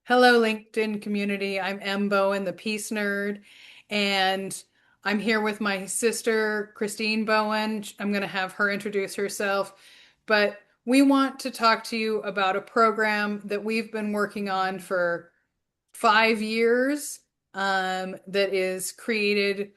Hello, LinkedIn community. I'm M. Bowen, the Peace Nerd, and I'm here with my sister, Christine Bowen. I'm going to have her introduce herself, but we want to talk to you about a program that we've been working on for 5 years, that is created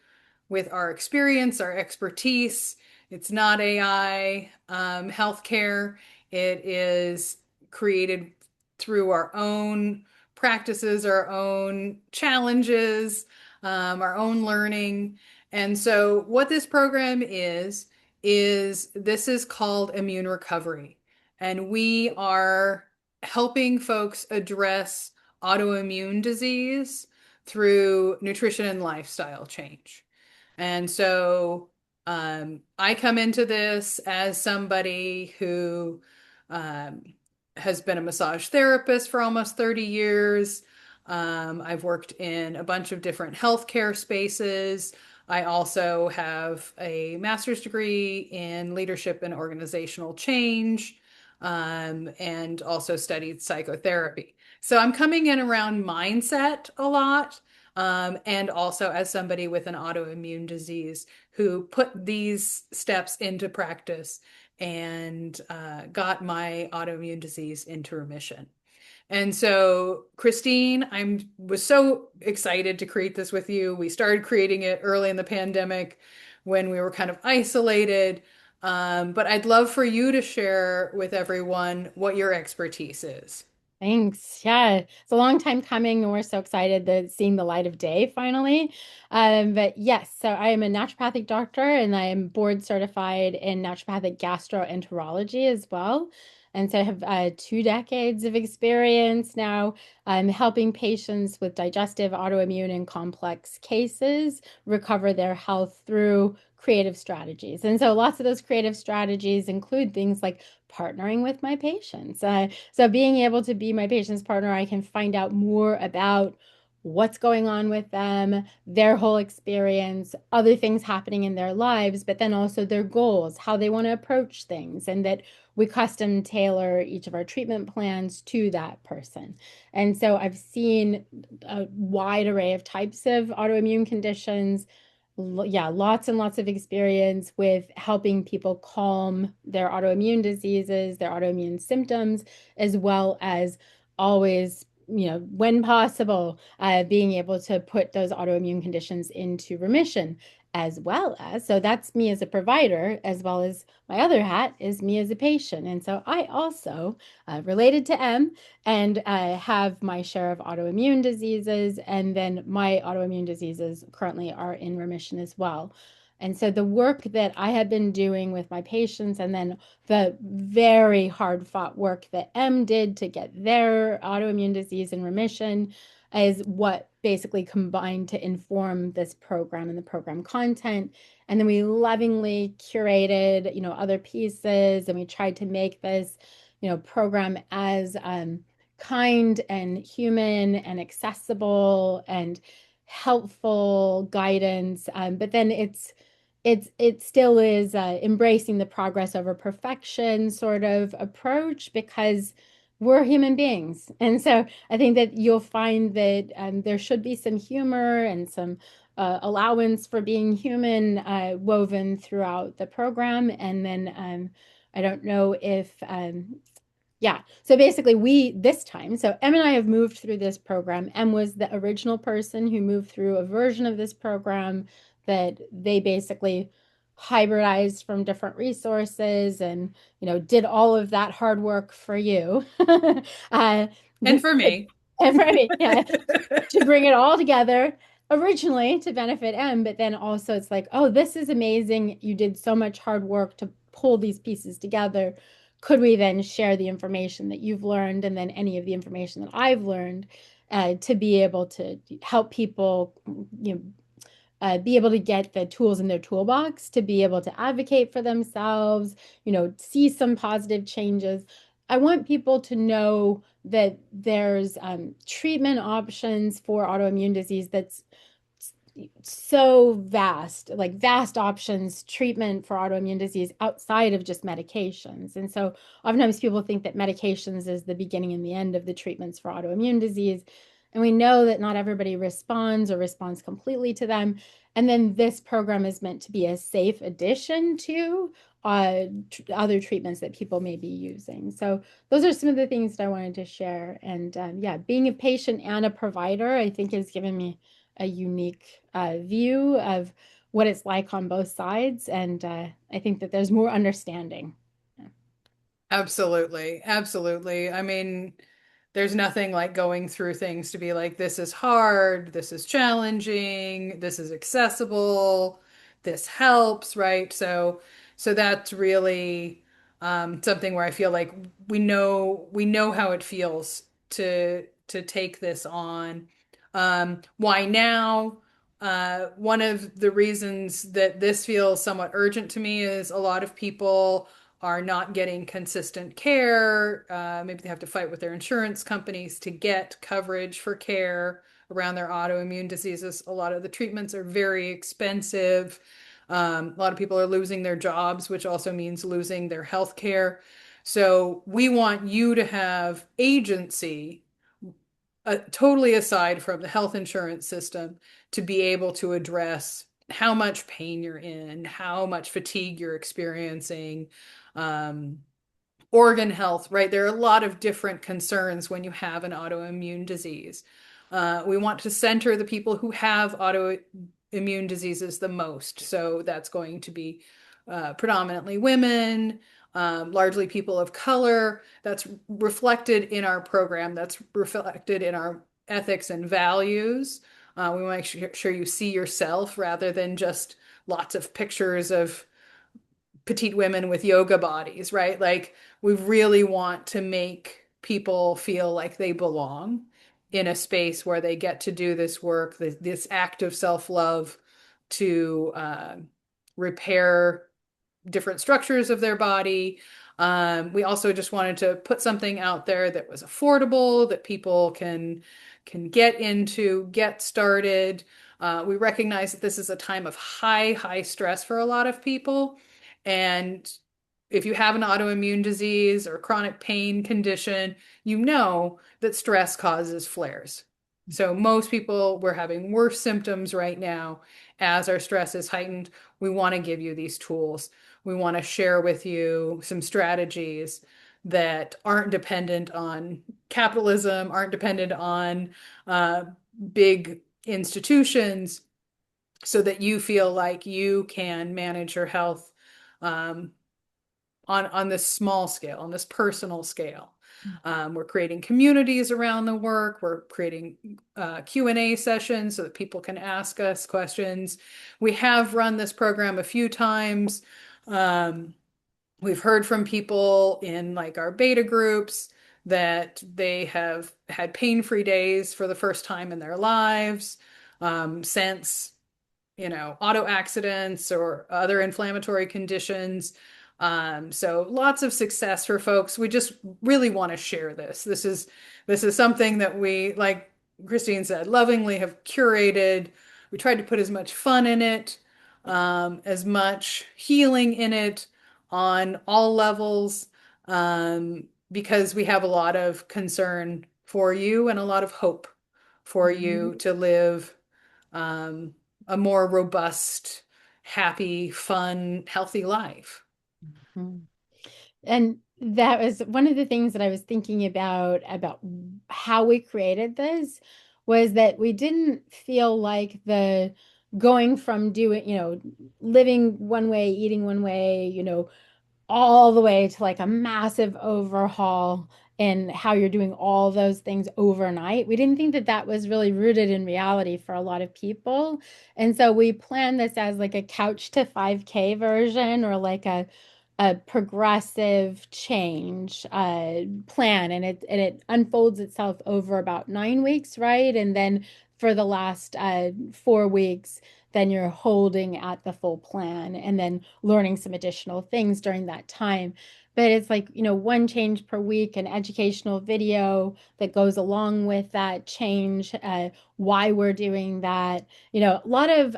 with our experience, our expertise. It's not AI healthcare. It is created through our own practices, our own challenges, our own learning. And so, what this program is this is called immune recovery. And we are helping folks address autoimmune disease through nutrition and lifestyle change. And so I come into this as somebody who um, has been a massage therapist for almost 30 years. I've worked in a bunch of different healthcare spaces. I also have a master's degree in leadership and organizational change, and also studied psychotherapy. So I'm coming in around mindset a lot, and also as somebody with an autoimmune disease who put these steps into practice and got my autoimmune disease into remission. And so, Christine, I was so excited to create this with you. We started creating it early in the pandemic when we were kind of isolated. But I'd love for you to share with everyone what your expertise is. Thanks. Yeah, it's a long time coming, and we're so excited that it's seeing the light of day finally. But yes, so I am a naturopathic doctor, and I am board certified in naturopathic gastroenterology as well. And so I have 2 decades of experience now helping patients with digestive, autoimmune, and complex cases recover their health through creative strategies. And so lots of those creative strategies include things like partnering with my patients. So being able to be my patient's partner, I can find out more about what's going on with them, their whole experience, other things happening in their lives, but then also their goals, how they want to approach things, and that we custom tailor each of our treatment plans to that person. And so I've seen a wide array of types of autoimmune conditions. Yeah, lots and lots of experience with helping people calm their autoimmune diseases, their autoimmune symptoms, as well as always, when possible, being able to put those autoimmune conditions into remission, as well as. So that's me as a provider, as well as my other hat is me as a patient. And so I also, related to M, and have my share of autoimmune diseases. And then my autoimmune diseases currently are in remission as well. And so the work that I had been doing with my patients, and then the very hard fought work that M did to get their autoimmune disease in remission, is what basically combined to inform this program and the program content. And then we lovingly curated, other pieces, and we tried to make this, program as kind and human and accessible and helpful guidance. But then it still is embracing the progress over perfection sort of approach, because we're human beings. And so I think that you'll find that there should be some humor and some allowance for being human woven throughout the program. And then I don't know if yeah. So basically, this time, so Em and I have moved through this program. Em was the original person who moved through a version of this program that they basically hybridized from different resources and, did all of that hard work for you. uh, And for me. and for me, yeah, to bring it all together originally to benefit M, but then also it's like, oh, this is amazing. You did so much hard work to pull these pieces together. Could we then share the information that you've learned, and then any of the information that I've learned, to be able to help people, be able to get the tools in their toolbox to be able to advocate for themselves, see some positive changes. I want people to know that there's treatment options for autoimmune disease that's so vast, like vast options, treatment for autoimmune disease outside of just medications. And so oftentimes people think that medications is the beginning and the end of the treatments for autoimmune disease. And we know that not everybody responds or responds completely to them. And then this program is meant to be a safe addition to other treatments that people may be using. So those are some of the things that I wanted to share. And yeah, being a patient and a provider, I think has given me a unique view of what it's like on both sides. And I think that there's more understanding. Absolutely. Absolutely. I mean, there's nothing like going through things to be like, this is hard, this is challenging, this is accessible, this helps, right? So that's really something where I feel like we know how it feels to take this on. Why now? One of the reasons that this feels somewhat urgent to me is a lot of people are not getting consistent care. Maybe they have to fight with their insurance companies to get coverage for care around their autoimmune diseases. A lot of the treatments are very expensive. A lot of people are losing their jobs, which also means losing their health care. So we want you to have agency, totally aside from the health insurance system, to be able to address how much pain you're in, how much fatigue you're experiencing, um, organ health, right? There are a lot of different concerns when you have an autoimmune disease. We want to center the people who have autoimmune diseases the most. So that's going to be predominantly women, largely people of color. That's reflected in our program, that's reflected in our ethics and values. We want to make sure you see yourself rather than just lots of pictures of petite women with yoga bodies, right? Like we really want to make people feel like they belong in a space where they get to do this work, this act of self-love to repair different structures of their body. We also just wanted to put something out there that was affordable, that people can get into, get started. We recognize that this is a time of high stress for a lot of people. And if you have an autoimmune disease or chronic pain condition, you know that stress causes flares. So most people, we're having worse symptoms right now as our stress is heightened. We want to give you these tools. We want to share with you some strategies that aren't dependent on capitalism, aren't dependent on uh, big institutions, so that you feel like you can manage your health um, on this small scale, on this personal scale. We're creating communities around the work. We're creating Q&A sessions so that people can ask us questions. We have run this program a few times. Um, we've heard from people in like our beta groups that they have had pain-free days for the first time in their lives since auto accidents or other inflammatory conditions. So lots of success for folks. We just really want to share this. This is something that we, like Christine said, lovingly have curated. We tried to put as much fun in it, as much healing in it on all levels, because we have a lot of concern for you and a lot of hope for you Mhm. to live um, a more robust, happy, fun, healthy life. Mhm. And that was one of the things that I was thinking about how we created this was that we didn't feel like the going from doing, living one way, eating one way, all the way to like a massive overhaul in how you're doing all those things overnight. We didn't think that that was really rooted in reality for a lot of people. And so we planned this as like a couch to 5K version or like a progressive change plan, and it unfolds itself over about 9 weeks, right? And then for the last 4 weeks, then you're holding at the full plan and then learning some additional things during that time. but it's like, one change per week, an educational video that goes along with that change, why we're doing that, a lot of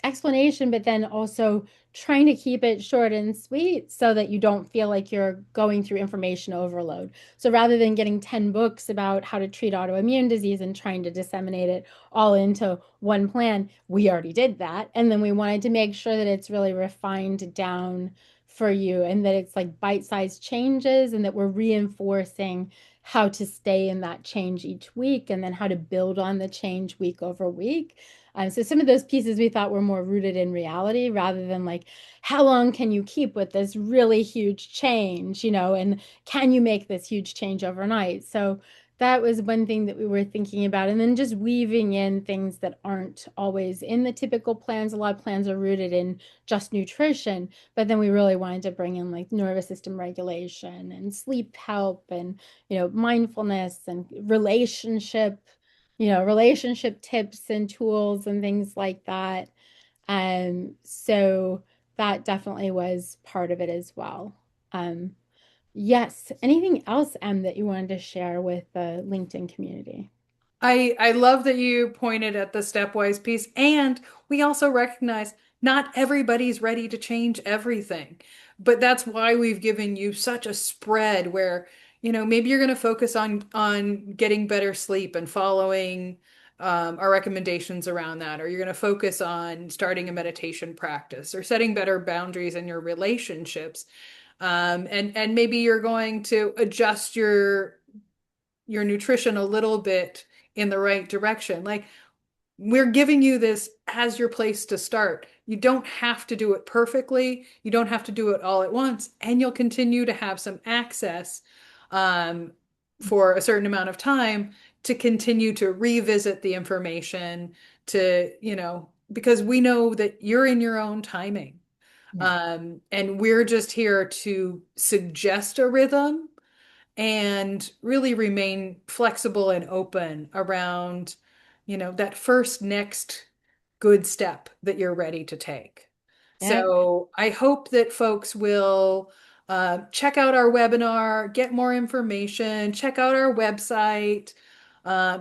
explanation, but then also trying to keep it short and sweet so that you don't feel like you're going through information overload. So rather than getting 10 books about how to treat autoimmune disease and trying to disseminate it all into one plan, we already did that. And then we wanted to make sure that it's really refined down for you and that it's like bite-sized changes and that we're reinforcing how to stay in that change each week and then how to build on the change week over week. So some of those pieces we thought were more rooted in reality rather than like, how long can you keep with this really huge change, and can you make this huge change overnight? So that was one thing that we were thinking about. And then just weaving in things that aren't always in the typical plans. A lot of plans are rooted in just nutrition, but then we really wanted to bring in like nervous system regulation and sleep help and, mindfulness and relationship tips and tools and things like that. So that definitely was part of it as well. Um, yes. Anything else, that you wanted to share with the LinkedIn community? I love that you pointed at the stepwise piece, and we also recognize not everybody's ready to change everything. But that's why we've given you such a spread where, maybe you're going to focus on getting better sleep and following our recommendations around that, or you're going to focus on starting a meditation practice or setting better boundaries in your relationships. And maybe you're going to adjust your nutrition a little bit in the right direction. Like we're giving you this as your place to start. You don't have to do it perfectly. You don't have to do it all at once, and you'll continue to have some access um, for a certain amount of time to continue to revisit the information because we know that you're in your own timing. Yeah. And we're just here to suggest a rhythm and really remain flexible and open around, that first next good step that you're ready to take. Yeah. So I hope that folks will check out our webinar, get more information, check out our website,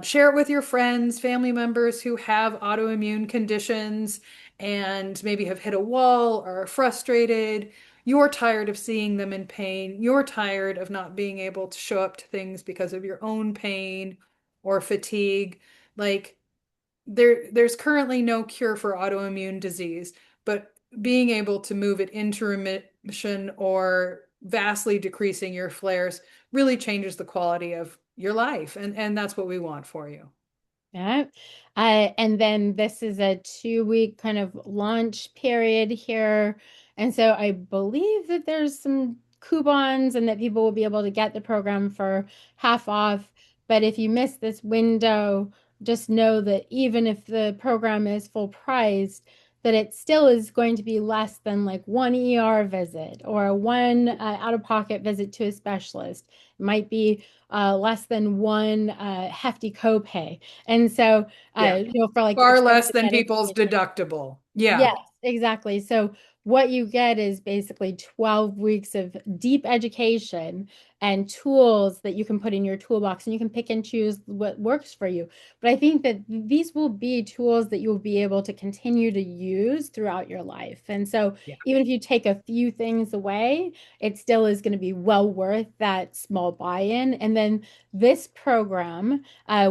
share it with your friends, family members who have autoimmune conditions and maybe have hit a wall or are frustrated. You're tired of seeing them in pain. You're tired of not being able to show up to things because of your own pain or fatigue. Like there's currently no cure for autoimmune disease, but being able to move it into remission or vastly decreasing your flares really changes the quality of your life. And that's what we want for you. Yeah. And then this is a 2 week kind of launch period here. And so I believe that there's some coupons and that people will be able to get the program for half off. But if you miss this window, just know that even if the program is full price, that it still is going to be less than like one ER visit or one out-of-pocket visit to a specialist. It might be less than one hefty copay. And so, Yeah. for like Far less expensive than people's medication. deductible. Yeah. Yes, exactly. So what you get is basically 12 weeks of deep education and tools that you can put in your toolbox and you can pick and choose what works for you. But I think that these will be tools that you'll be able to continue to use throughout your life. And so Yeah. even if you take a few things away, it still is going to be well worth that small buy-in. And then this program,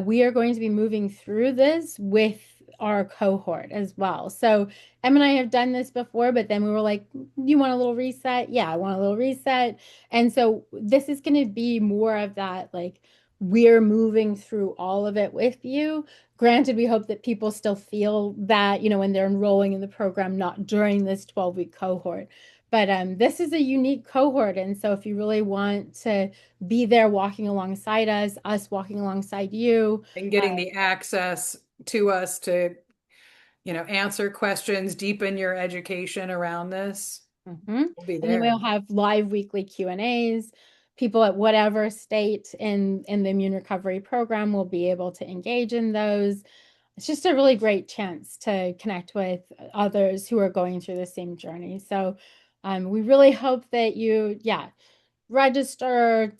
we are going to be moving through this with our cohort as well. So Em and I have done this before, but then we were like, you want a little reset? Yeah, I want a little reset. And so this is going to be more of that, like, we're moving through all of it with you. Granted, we hope that people still feel that, when they're enrolling in the program, not during this 12-week cohort. But this is a unique cohort. And so if you really want to be there walking alongside us walking alongside you, And getting the access to us to, answer questions, deepen your education around this, mhm. we'll be And then we'll there. have live weekly Q&As. People at whatever state in the immune recovery program will be able to engage in those. It's just a really great chance to connect with others who are going through the same journey. So we really hope that you, yeah, register,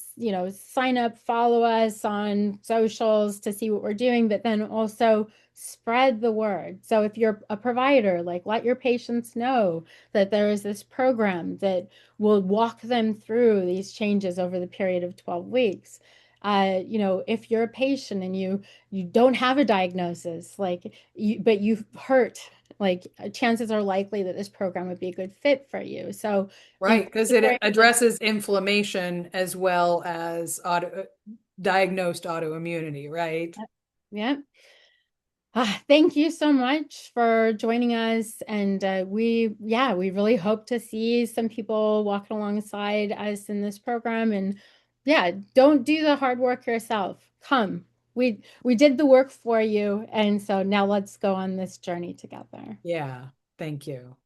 sign up, follow us on socials to see what we're doing, but then also spread the word. So if you're a provider, like let your patients know that there is this program that will walk them through these changes over the period of 12 weeks. If you're a patient and you don't have a diagnosis, but you've hurt, like chances are likely that this program would be a good fit for you. So Right, because it incorporate this. addresses inflammation as well as diagnosed autoimmunity, right? Yeah. Thank you so much for joining us. And we really hope to see some people walking alongside us in this program. And yeah, don't do the hard work yourself. Come. We did the work for you. And so now let's go on this journey together. Yeah, thank you.